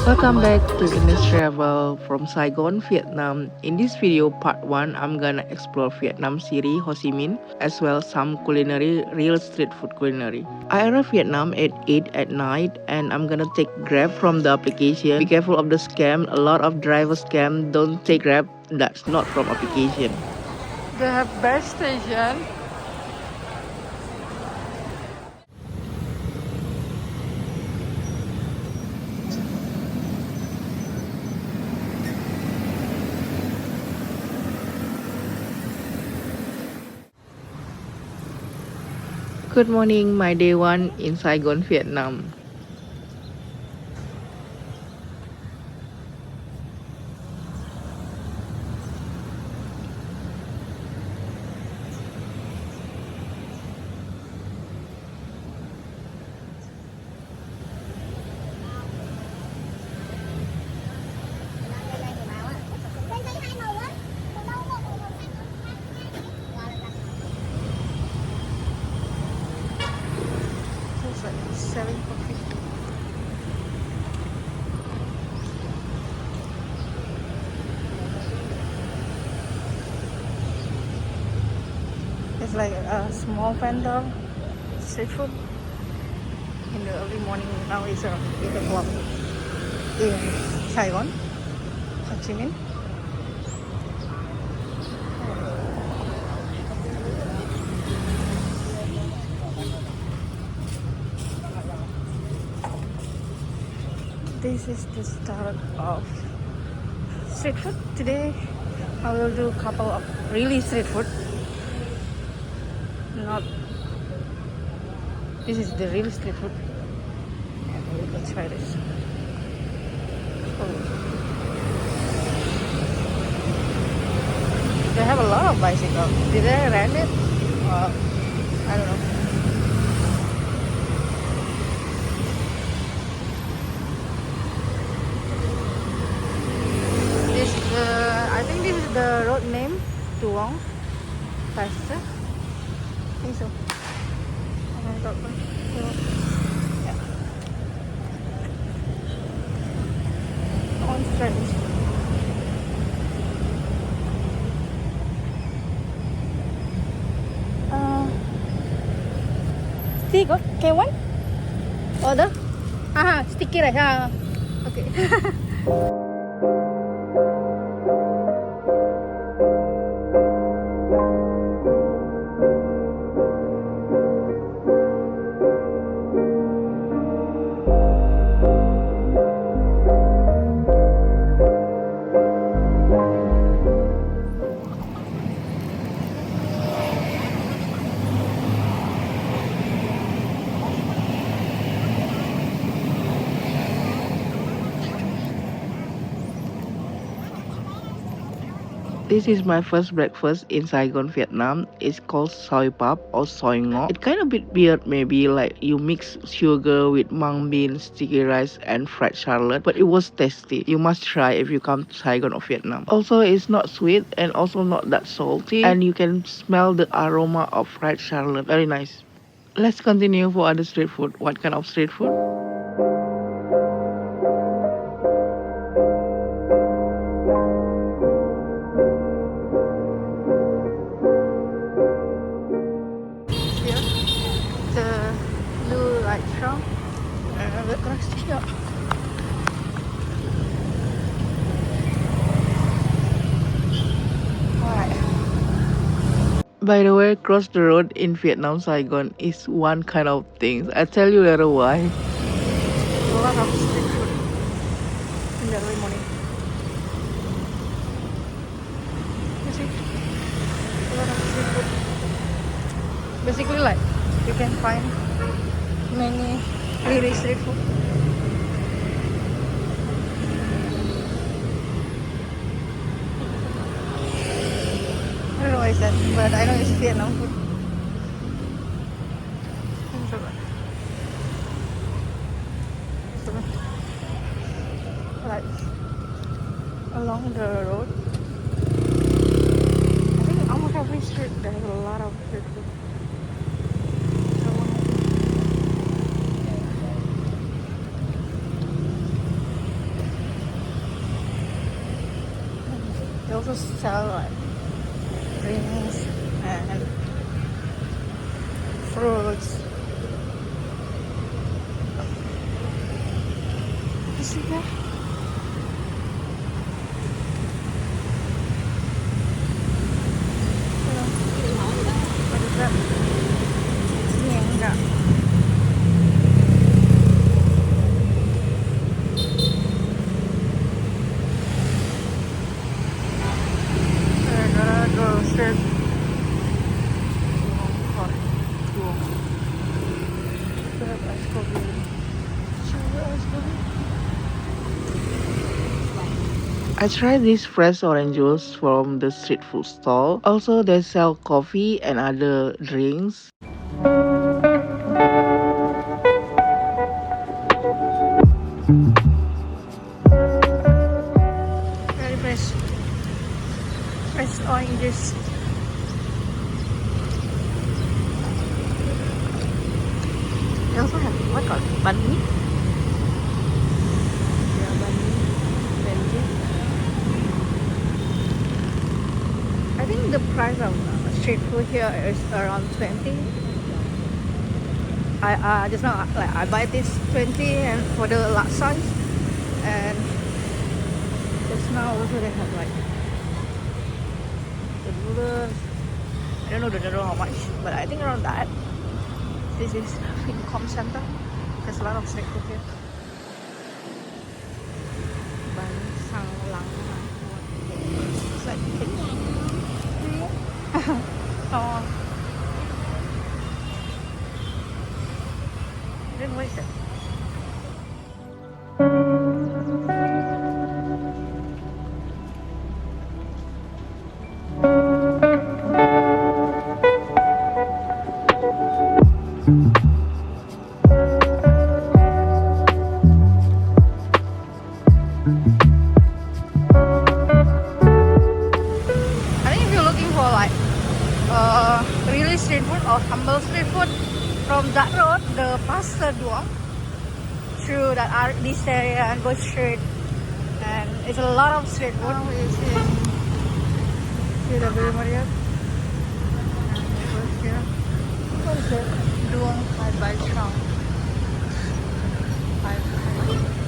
Welcome back to Ines Travel from Saigon, Vietnam. In this video, part 1, I'm gonna explore Vietnam City, Ho Chi Minh, as well some culinary, real street food culinary. I arrived Vietnam at 8 at night and I'm gonna take Grab from the application. Be careful of the scam, a lot of driver scam, don't take Grab, that's not from application. They have bus station. Good morning, my day 1 in Saigon, Vietnam. It's like selling for 50. It's like a small vendor street food in the early morning. Now it's around 8 o'clock in Saigon, Ho Chi Minh. This is the start of street food. Today I will do a couple of really street food. Not this is the real street food. And let's try this. Oh. They have a lot of bicycles. Did they rent it? I don't know. This I think this is the road name, Tuong Pasture. I think so. I don't know. Yeah. I want to try this. Stick, okay, one? Order? Sticky rice. Okay. This is my first breakfast in Saigon, Vietnam. It's called soy pap or soy ngok. It kind of bit weird, maybe like you mix sugar with mung bean, sticky rice, and fried shallot, but it was tasty. You must try if you come to Saigon or Vietnam. Also, it's not sweet and also not that salty, and you can smell the aroma of fried shallot. Very nice. Let's continue for other street food. What kind of street food? By the way, cross the road in Vietnam, Saigon is one kind of thing. I'll tell you later why. A lot of street food in the early morning. You see? A lot of street food. Basically, like, you can find many really street food. I don't know what is that, but I know it's Vietnam food. Like along the road, I think almost every street there is a lot of street food. also sell like drinks and fruits. You see that? What is that? ENG. I gotta go straight I tried this fresh orange juice from the street food stall. Also, they sell coffee and other drinks. very fresh orange juice. They also have what called banh mi. Yeah, banh mi, pancake. I think the price of street food here is around 20. I just now like I buy this 20 and for the large size, and just now also they have like the noodles. I don't know how much, but I think around that. This is Income Center. There's a lot of street food here. Bánh xăng lắng. It's like cake. Oh. Then what is it? Really street food or humble street food, from that road, the pasta doang, through that this area and go straight, and it's a lot of street food. Now is in CW Marriott, and it goes here. What is it? Doang 5 by Strong. 5.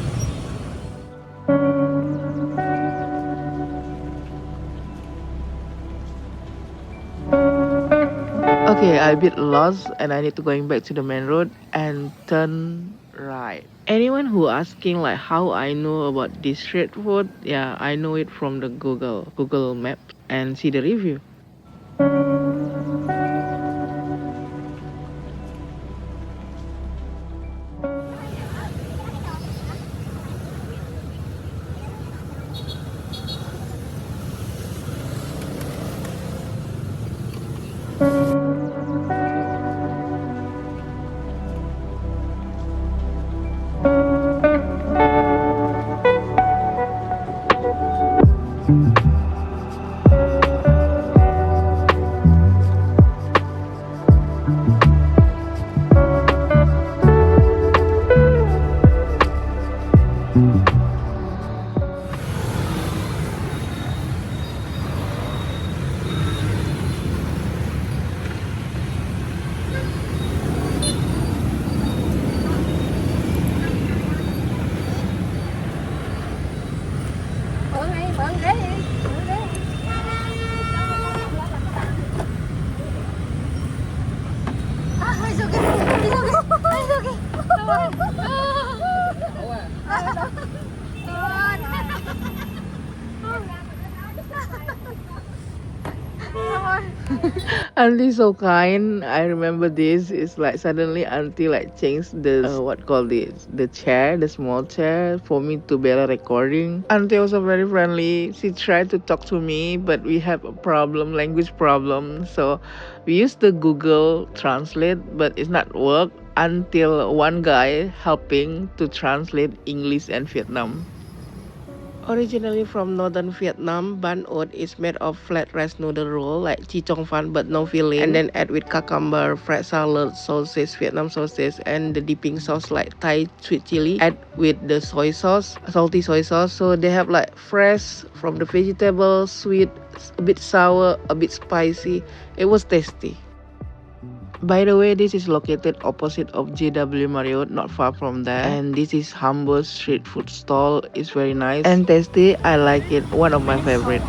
Okay, I'm a bit lost and I need to going back to the main road and turn right. Anyone who asking like how I know about this street food, yeah, I know it from the Google Map and see the review. Auntie so kind. I remember this. It's like suddenly auntie like changed the what called it, the chair, the small chair for me to better recording. Auntie also very friendly. She tried to talk to me, but we have a problem, language problem. So we used the Google Translate, but it's not work until one guy helping to translate English and Vietnam. Originally from northern Vietnam, banh ot is made of flat rice noodle roll like chi chong fan but no filling, and then add with cucumber, fried salad, sauces, Vietnam sauces, and the dipping sauce like Thai sweet chili. Add with the soy sauce, salty soy sauce. So they have like fresh from the vegetables, sweet, a bit sour, a bit spicy. It was tasty. By the way, this is located opposite of JW Marriott, not far from there. And this is Humble street food stall. It's very nice and tasty. I like it. One of my favorite.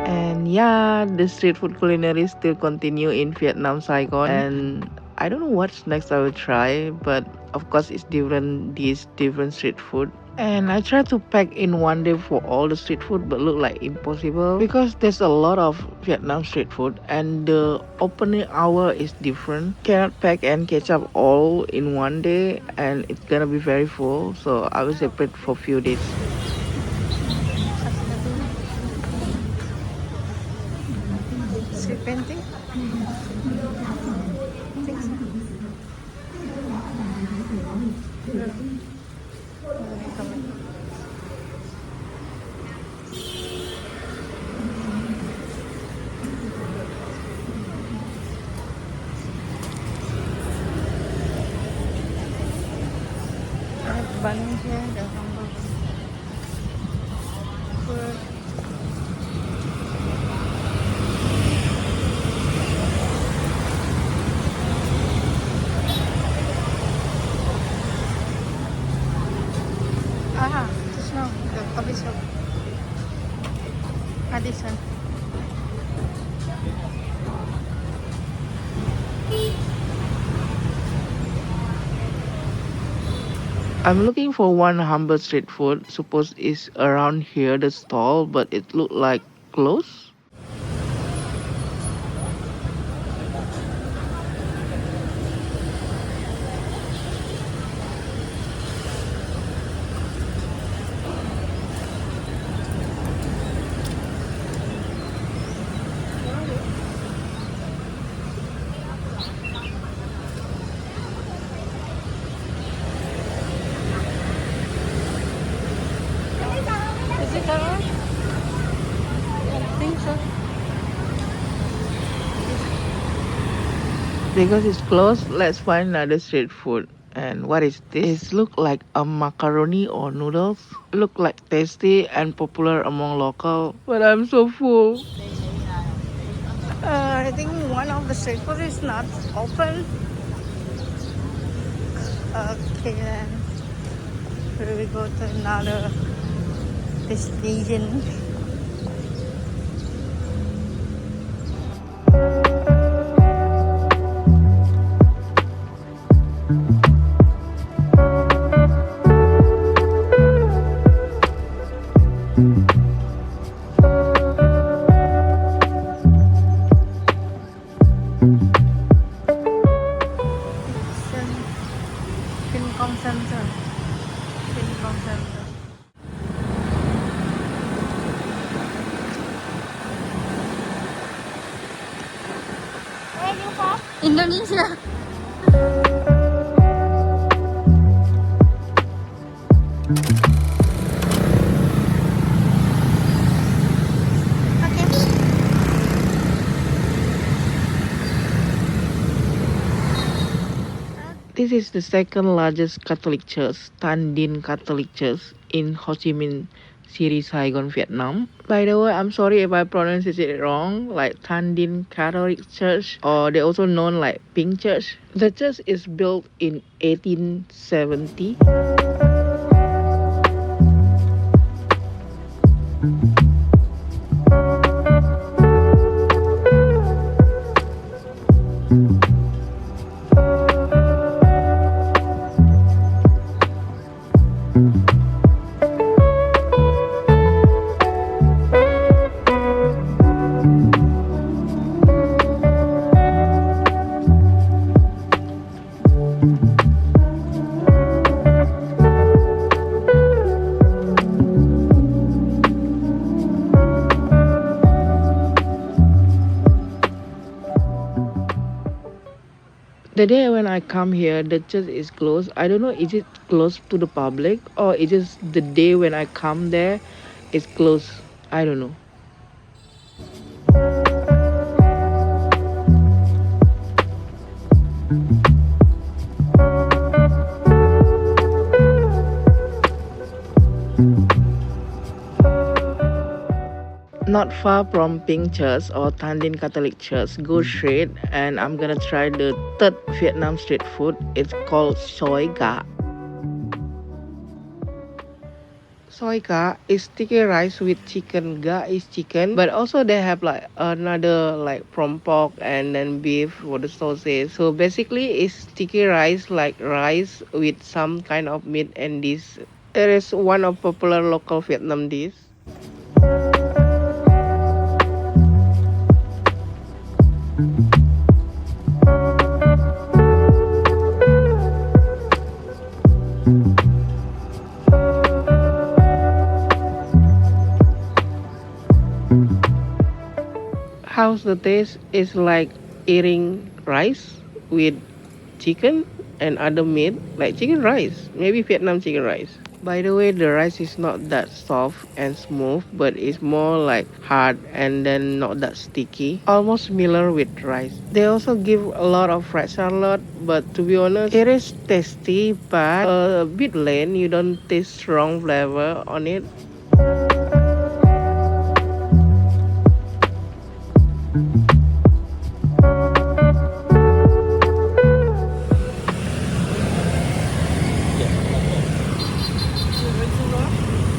And yeah, the street food culinary still continue in Vietnam, Saigon. And I don't know what's next I will try, but of course it's different dish, different street food. And I try to pack in one day for all the street food, but look like impossible because there's a lot of Vietnam street food and the opening hour is different. Cannot pack and catch up all in one day, and it's gonna be very full. So I will separate for few days. Street painting? Bun here, the humble food. Just now, the coffee shop. This one. I'm looking for one humble street food. Suppose it's around here the stall, but it look like closed. Is it that one? I think so. Because it's closed, let's find another street food. And what is this? It look like a macaroni or noodles. Look like tasty and popular among local. But I'm so full. I think one of the street food is not open. Okay then. We go to another destination. Vietnamese Center. Vietnamese Center. Where are you from? Indonesia. This is the second largest Catholic church, Tan Dinh Catholic Church in Ho Chi Minh City, Saigon, Vietnam. By the way, I'm sorry if I pronounce it wrong, like Tan Dinh Catholic Church, or they also known like Pink Church. The church is built in 1870. The day when I come here, the church is closed. I don't know, is it closed to the public or it is the day when I come there, it's closed. I don't know. Not far from Pink Church or Tan Dinh Catholic Church, go straight and I'm gonna try the third Vietnam street food. It's called Soi Ga. Soi Ga is sticky rice with chicken. Ga is chicken, but also they have like another like from pork and then beef for the sausage. So basically, it's sticky rice like rice with some kind of meat and this. It is one of popular local Vietnam dish. How's the taste? Is like eating rice with chicken and other meat, like chicken rice, maybe Vietnam chicken rice. By the way, the rice is not that soft and smooth, but it's more like hard and then not that sticky, almost similar with rice. They also give a lot of fried salad, but to be honest, it is tasty but a bit plain. You don't taste strong flavor on it.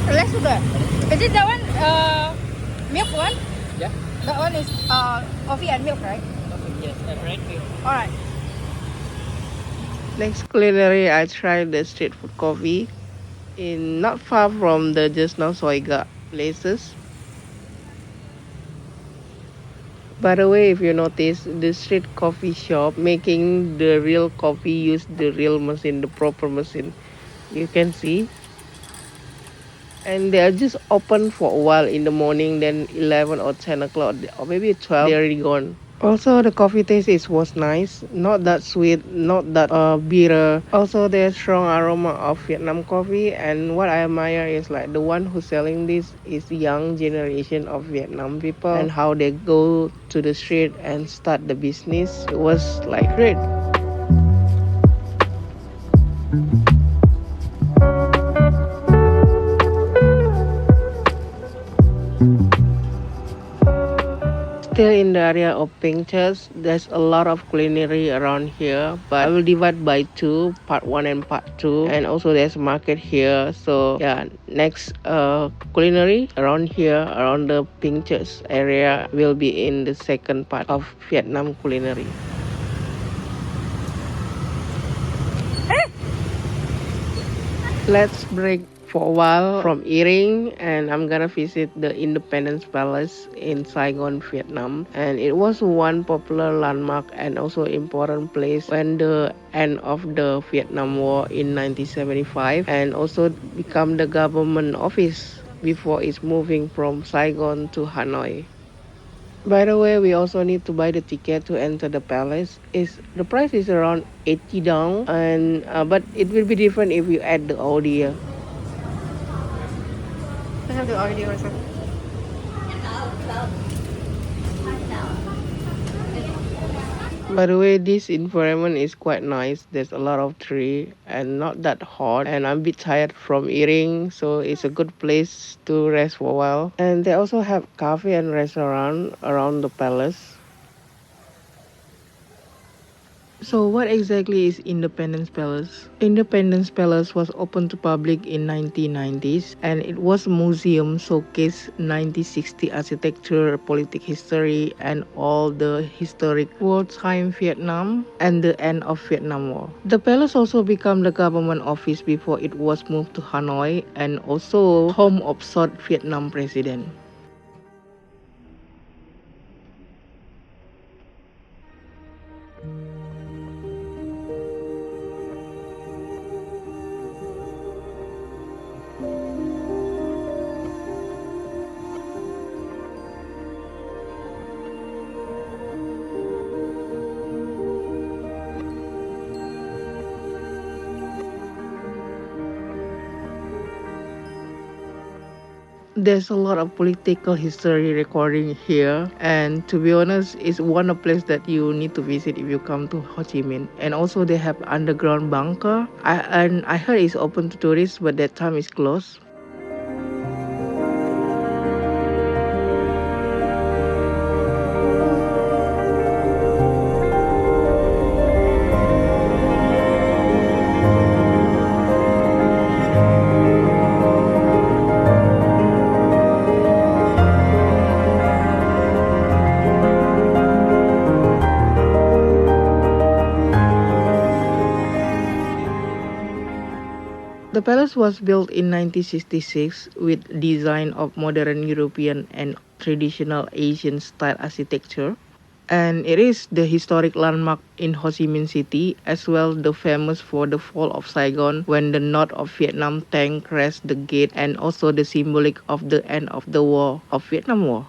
Less sugar. Is it that one? Milk one? Yeah. That one is coffee and milk, right? Okay, yes, and red milk. All right. Next culinary, I tried the street food coffee in not far from the just now Soiga places. By the way, if you notice, the street coffee shop making the real coffee use the real machine, the proper machine. You can see. And they are just open for a while in the morning, then 11 or 10 o'clock, or maybe 12, they're already gone. Also, the coffee taste was nice, not that sweet, not that bitter. Also, there's strong aroma of Vietnam coffee, and what I admire is like the one who's selling this is young generation of Vietnam people and how they go to the street and start the business. It was like great. Still in the area of Pink Church, there's a lot of culinary around here, but I will divide by two, part 1 and part 2, and also there's a market here. So yeah, next culinary around here, around the Pink Church area, will be in the second part of Vietnam culinary. Let's break for a while from eating and I'm gonna visit the Independence Palace in Saigon, Vietnam. And it was one popular landmark and also important place when the end of the Vietnam War in 1975 and also become the government office before it's moving from Saigon to Hanoi. By the way, we also need to buy the ticket to enter the palace. Is the price is around 80 dong, and but it will be different if you add the audio. I have the audio also. By the way, this environment is quite nice. There's a lot of tree and not that hot. And I'm a bit tired from eating, so it's a good place to rest for a while. And they also have cafe and restaurant around the palace. So what exactly is Independence Palace? Independence Palace was opened to public in 1990s and it was a museum showcase 1960 architecture, political history and all the historic wartime Vietnam and the end of Vietnam War. The palace also became the government office before it was moved to Hanoi and also home of South Vietnam president. there's a lot of political history recording here, and to be honest, it's one of place that you need to visit if you come to Ho Chi Minh. And also they have underground bunker. I heard it's open to tourists, but that time is closed. The palace was built in 1966 with design of modern European and traditional Asian style architecture. And it is the historic landmark in Ho Chi Minh City, as well the famous for the fall of Saigon when the North of Vietnam tank crashed the gate, and also the symbolic of the end of the war of Vietnam War.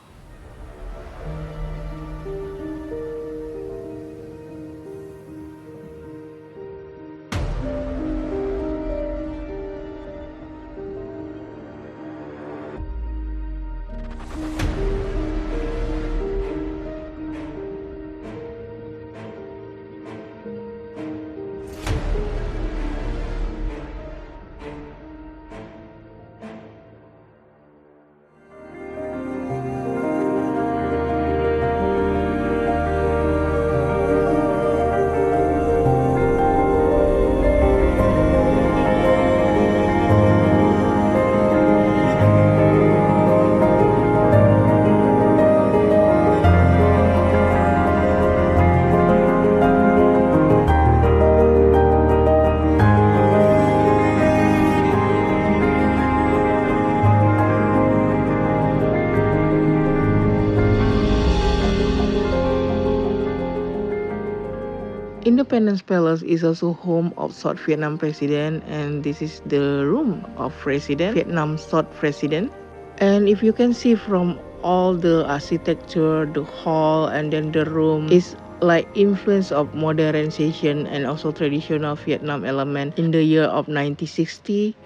Independence Palace is also home of South Vietnam President, and this is the room of President, Vietnam South President. And if you can see from all the architecture, the hall, and then the room is like influence of modernization and also traditional Vietnam element in the year of 1960.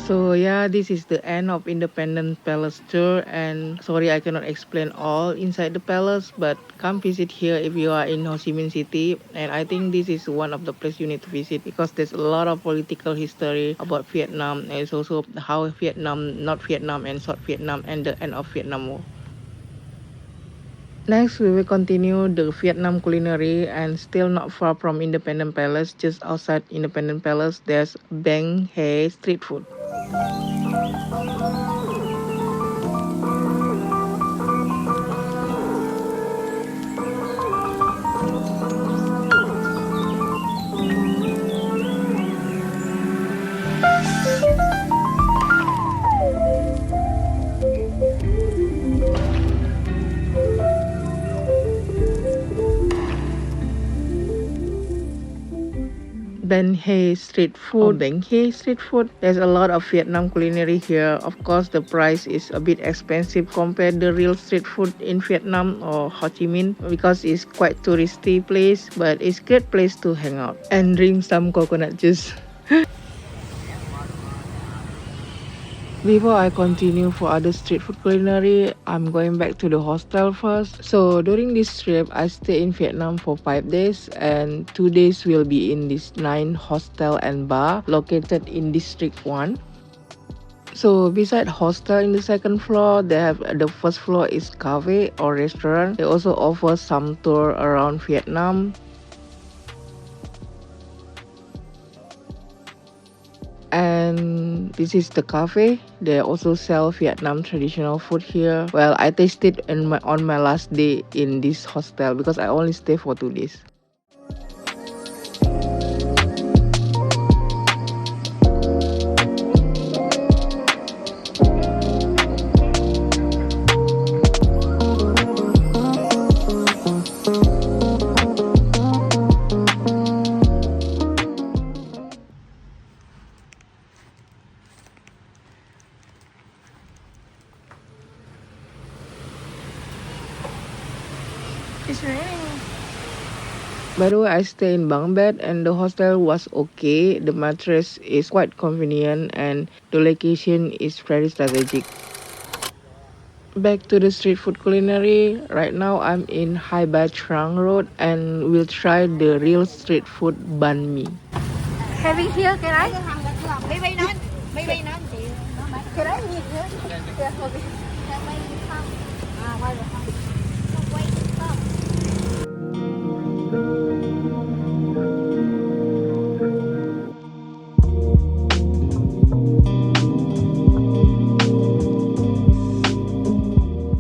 So yeah, this is the end of Independence Palace tour, and sorry I cannot explain all inside the palace, but come visit here if you are in Ho Chi Minh City. And I think this is one of the places you need to visit because there's a lot of political history about Vietnam, and it's also how Vietnam, North Vietnam and South Vietnam, and the end of Vietnam War. Next, we will continue the Vietnam culinary, and still not far from Independence Palace, just outside Independence Palace, there's Bang Hae Street Food. Bang Hae Street Food. Bang Hae Street Food. There's a lot of Vietnam culinary here. Of course, the price is a bit expensive compared to the real street food in Vietnam or Ho Chi Minh because it's quite touristy place, but it's great place to hang out and drink some coconut juice. Before I continue for other street food culinary, I'm going back to the hostel first. So during this trip, I stay in Vietnam for 5 days, and 2 days will be in this 9 hostel and bar located in District 1. So beside hostel in the second floor, they have the first floor is cafe or restaurant. They also offer some tour around Vietnam. And this is the cafe. They also sell Vietnam traditional food here. Well, I tasted on my last day in this hostel because I only stay for 2 days. It's raining. By the way, I stay in bunk bed and the hostel was okay. The mattress is quite convenient and the location is very strategic. Back to the street food culinary. Right now I'm in Hai Ba Trang Road and we'll try the real street food banh mi. Having here, can I? Maybe not. Can I eat here? Yeah, okay.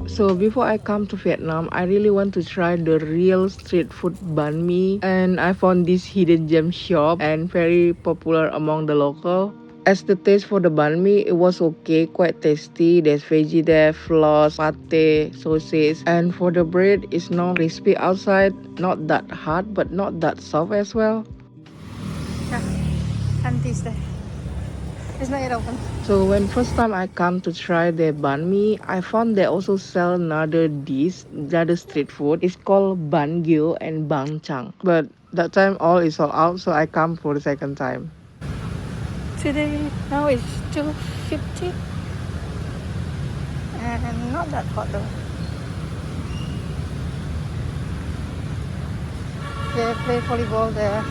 So before I come to Vietnam, I really want to try the real street food banh mi, and I found this hidden gem shop and very popular among the local. As the taste for the banh mi, it was okay, quite tasty. There's veggie there, floss, pate, sausage, and for the bread, it's not crispy outside, not that hard, but not that soft as well. Yeah, auntie's there. It's not yet open. So when first time I come to try the banh mi, I found they also sell another dish, another street food. It's called banh gyo and bang chang. But that time all is sold out, so I come for the second time. Today, now it's 2:50 and not that hot though. They play volleyball there.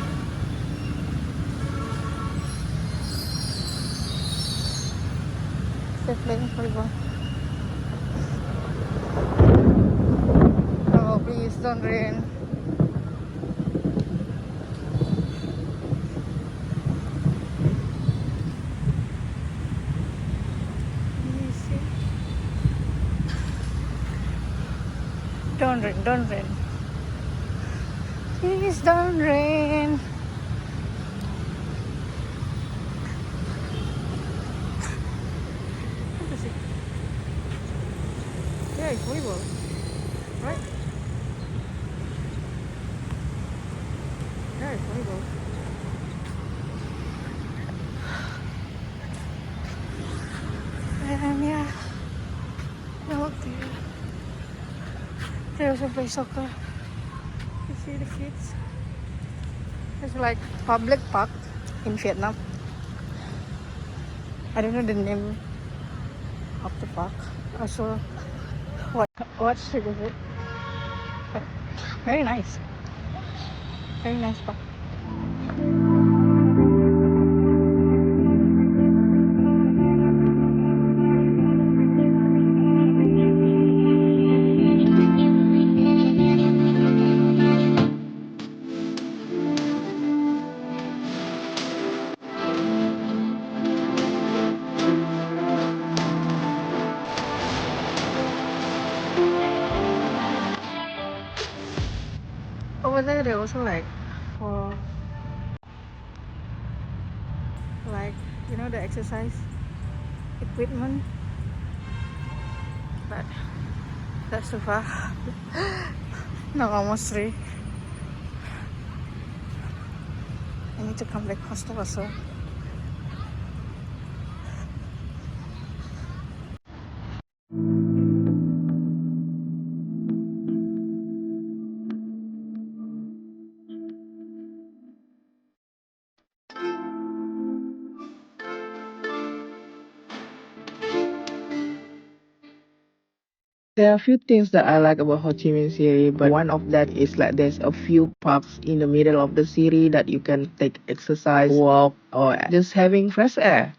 They're playing volleyball. Oh, please don't rain. Easy. Don't rain, don't rain. Please don't rain. What is it? Yeah, it's volleyball, right? Yeah, it's volleyball. And yeah, look there. They also play soccer. You see the kids? It's like public park in Vietnam. I don't know the name of the park. Also, what street is it? But very nice. Very nice park. Over there, they also like for like the exercise equipment, but that's too far. Now almost 3. I need to come back hostel also. There are a few things that I like about Ho Chi Minh City, but one of that is like there's a few parks in the middle of the city that you can take exercise, walk, or just having fresh air.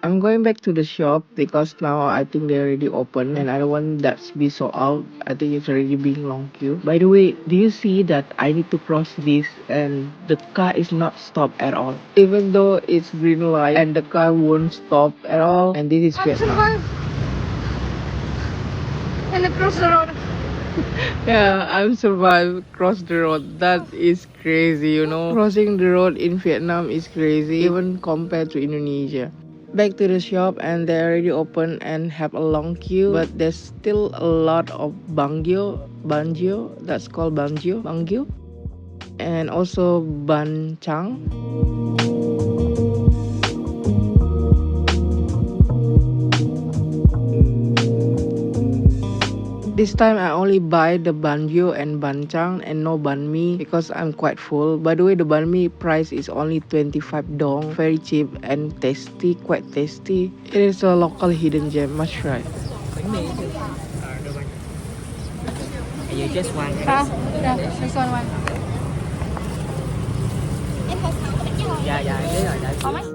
I'm going back to the shop because now I think they're already open and I don't want that to be sold out. I think it's already being long queue. By the way, do you see that I need to cross this and the car is not stopped at all? Even though it's green light and the car won't stop at all, and this is Vietnam. And across the road. Yeah, I'm survived cross the road. That is crazy. Crossing the road in Vietnam is crazy, even compared to Indonesia. Back to the shop and they already open and have a long queue, but there's still a lot of bangio, that's called bangio, and also ban chang. This time I only buy the banjo and bancang and no banh mi because I'm quite full. By the way, the banh mi price is only 25 dong, very cheap and tasty, quite tasty. It is a local hidden gem, must try. Bánh mì chứ. Đưa bánh. You just one. Yeah, this one. Dạ dạ em biết rồi. Dạ. How much?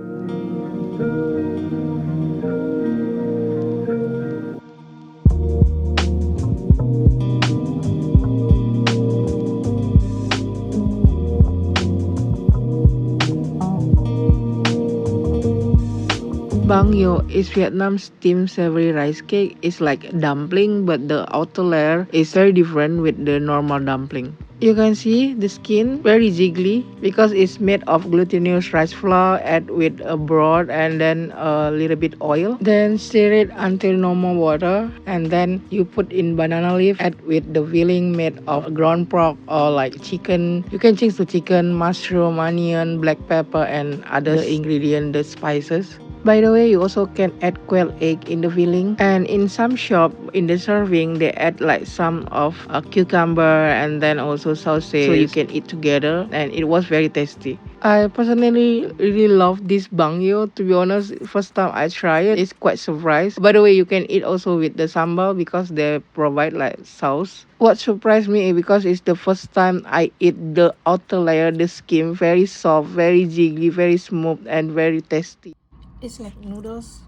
Bang yo is Vietnam's steamed savory rice cake. It's like a dumpling, but the outer layer is very different with the normal dumpling. You can see the skin very jiggly because it's made of glutinous rice flour add with a broth and then a little bit oil. Then stir it until no more water and then you put in banana leaf add with the filling made of ground pork or like chicken. You can change to chicken, mushroom, onion, black pepper and other ingredients, the spices. By the way, you also can add quail egg in the filling, and in some shop in the serving they add like some of a cucumber and then also sausage so you can eat together, and it was very tasty. I personally really love this bangyo. To be honest, first time I try it, it's quite surprised. By the way, you can eat also with the sambal because they provide like sauce. What surprised me is because it's the first time I eat the outer layer, the skin, very soft, very jiggly, very smooth and very tasty. It's like noodles,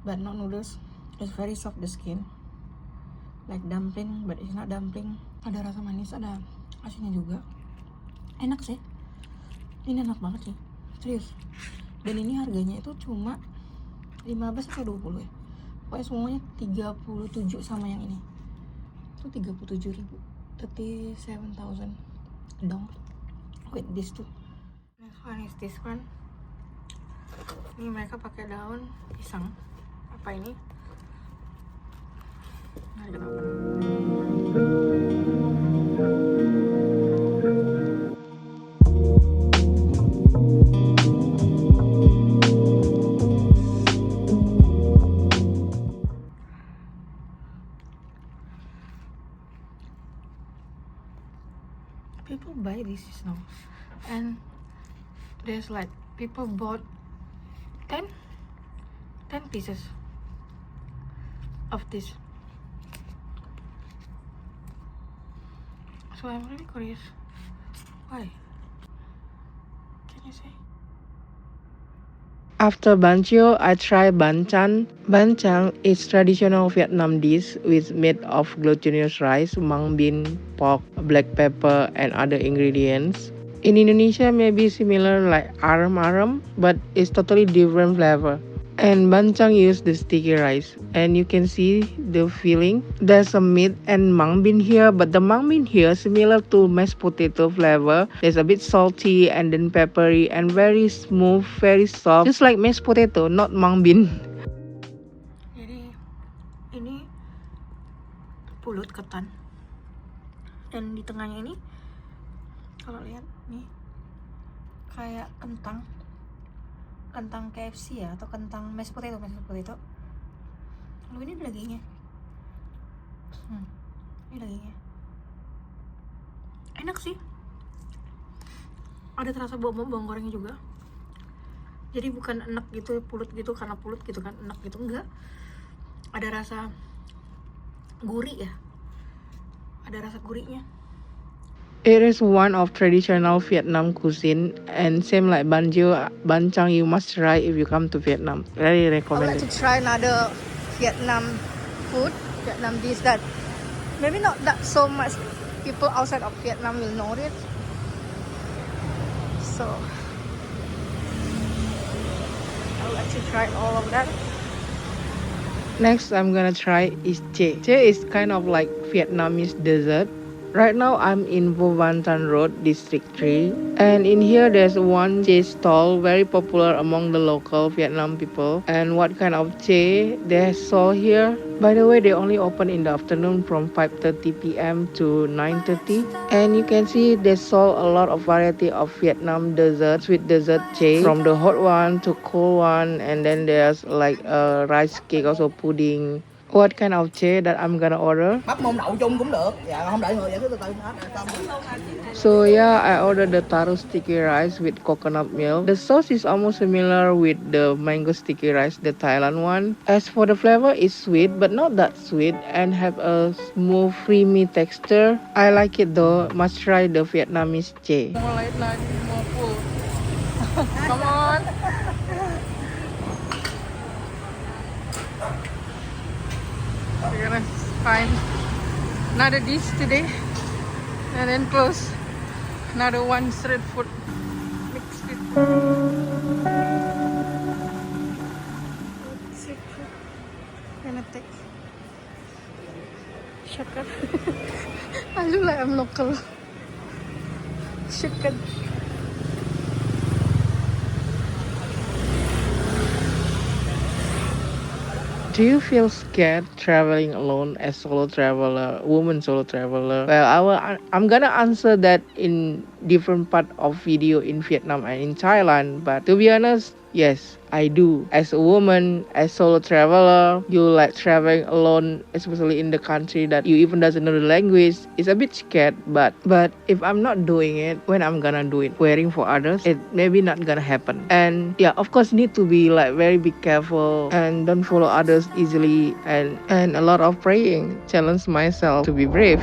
but not noodles. It's very soft the skin, like dumpling, but it's not dumpling. Ada rasa manis, ada asinnya juga. Enak sih. Ini enak banget sih, serius. Dan ini harganya itu cuma 15 atau 20 ya. Pokoknya semuanya 37 sama yang ini. Itu 37.000. 37,000 dong. With this two. Next one is this one. Ini mereka pakai daun pisang. Apa ini? Nah, kita open. People buy this now, and there's like people bought 10 pieces of this. So I'm really curious why. Can you say? After banjo, I try banchan. Banchan is traditional Vietnam dish with made of glutinous rice, mung bean, pork, black pepper, and other ingredients. In Indonesia, maybe similar like aram, but it's totally different flavor. And bancang use the sticky rice, and you can see the filling. There's some meat and mung bean here, but the mung bean here similar to mashed potato flavor. There's a bit salty and then peppery and very smooth, very soft, just like mashed potato, not mung bean. Jadi ini pulut ketan, dan di tengahnya ini kalau lihat nih kayak kentang KFC ya, atau kentang mashed potato. Lalu ini dagingnya. Ini dagingnya. Enak sih. Ada terasa bawang gorengnya juga. Jadi bukan enak gitu, pulut gitu karena pulut gitu kan, enak gitu enggak. Ada rasa gurih ya. Ada rasa gurihnya. It is one of traditional Vietnam cuisine, and same like banjo, bancang you must try if you come to Vietnam. Really I would recommend like it. to try another Vietnam food, Vietnam dish that maybe not that so much people outside of Vietnam will know it. So I would like to try all of that. Next, I'm gonna try is chè. Chè is kind of like Vietnamese dessert. Right now, I'm in Vo Van Tan Road, District 3. And in here, there's one chè stall, very popular among the local Vietnam people. And what kind of chè they sell here? By the way, they only open in the afternoon from 5:30 p.m. to 9:30. And you can see they sell a lot of variety of Vietnam desserts, sweet dessert chè. From the hot one to cold one. And then there's like a rice cake, also pudding. What kind of chè that I'm gonna order? Bắp môn đậu chung cũng được. Dạ không đợi người giải thích từ từ hết xong. So yeah, I ordered the taro sticky rice with coconut milk. The sauce is almost similar with the mango sticky rice, the Thailand one. As for the flavor, it's sweet but not that sweet and have a smooth creamy texture. I like it though. Must try the Vietnamese chè. More late night, more full. Come on. We're gonna find another dish today and then close another one street food mixed with street food. Gonna take sugar. I look like I'm local. Sugar. Do you feel scared traveling alone as solo traveler, woman solo traveler? Well, I'm gonna answer that in different part of video in Vietnam and in Thailand. But to be honest, yes, I do. As a woman, as solo traveler, you like traveling alone, especially in the country that you even doesn't know the language. It's a bit scared, but if I'm not doing it, when I'm gonna do it, wearing for others, it maybe not gonna happen. And yeah, of course, need to be like very be careful and don't follow others easily, and a lot of praying. Challenge myself to be brave.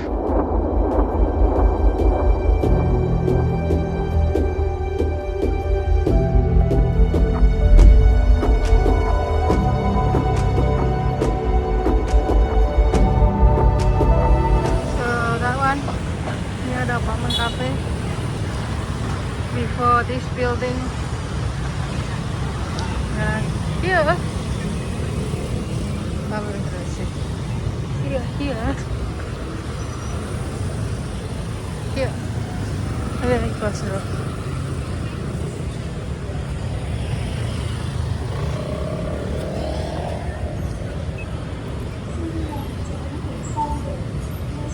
Cafe before this building. Here, very close road.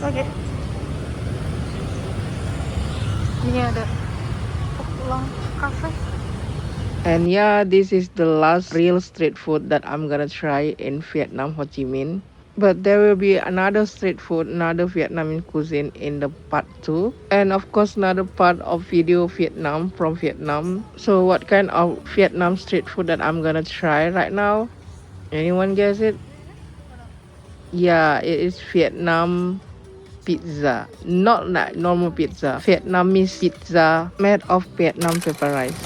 Okay. Near the long cafe. And yeah, this is the last real street food that I'm gonna try in Vietnam, Ho Chi Minh. But there will be another street food, another Vietnamese cuisine in the part 2. And of course another part of video Vietnam from Vietnam. So what kind of Vietnam street food that I'm gonna try right now? Anyone guess it? Yeah, it is Vietnam pizza, not like normal pizza. Vietnamese pizza made of Vietnam pepper rice.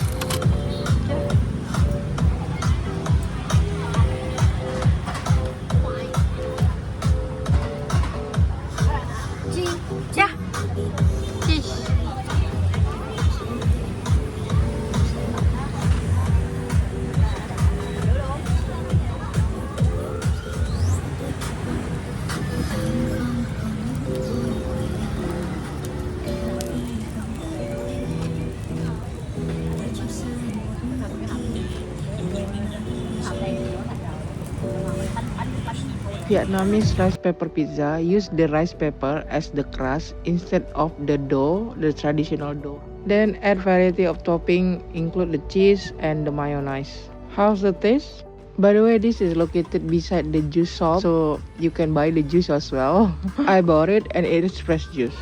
Vietnamese rice pepper pizza use the rice pepper as the crust instead of the dough, the traditional dough. Then add variety of topping, include the cheese and the mayonnaise. How's the taste? By the way, this is located beside the juice shop, so you can buy the juice as well. I bought it and it is fresh juice.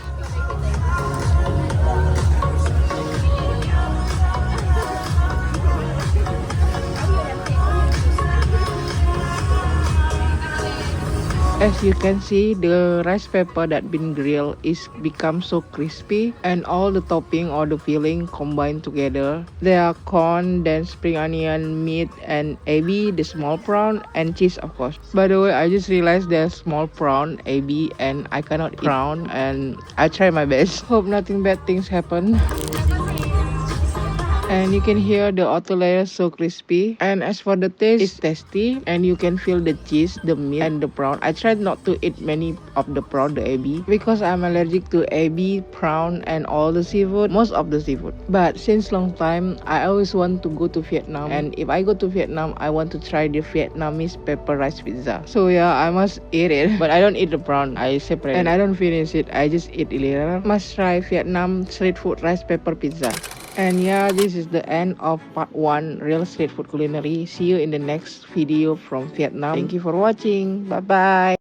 As you can see, the rice pepper that been grilled is become so crispy, and all the topping or the filling combined together. There are corn, then spring onion, meat, and ebi, the small prawn, and cheese of course. By the way, I just realized there's small prawn, ebi, and I cannot eat prawn, and I try my best. Hope nothing bad things happen. And you can hear the outer layer so crispy. And as for the taste, it's tasty, and you can feel the cheese, the meat, and the prawn. I tried not to eat many of the prawn, the ebi, because I'm allergic to ebi, prawn, and all the seafood, most of the seafood. But since long time, I always want to go to Vietnam, and if I go to Vietnam, I want to try the Vietnamese pepper rice pizza. So yeah, I must eat it, but I don't eat the prawn. I separate and I don't finish it. I just eat a little. Must try Vietnam street food rice pepper pizza. And yeah, this is the end of part 1 real street food culinary. See you in the next video from Vietnam. Thank you for watching. Bye bye.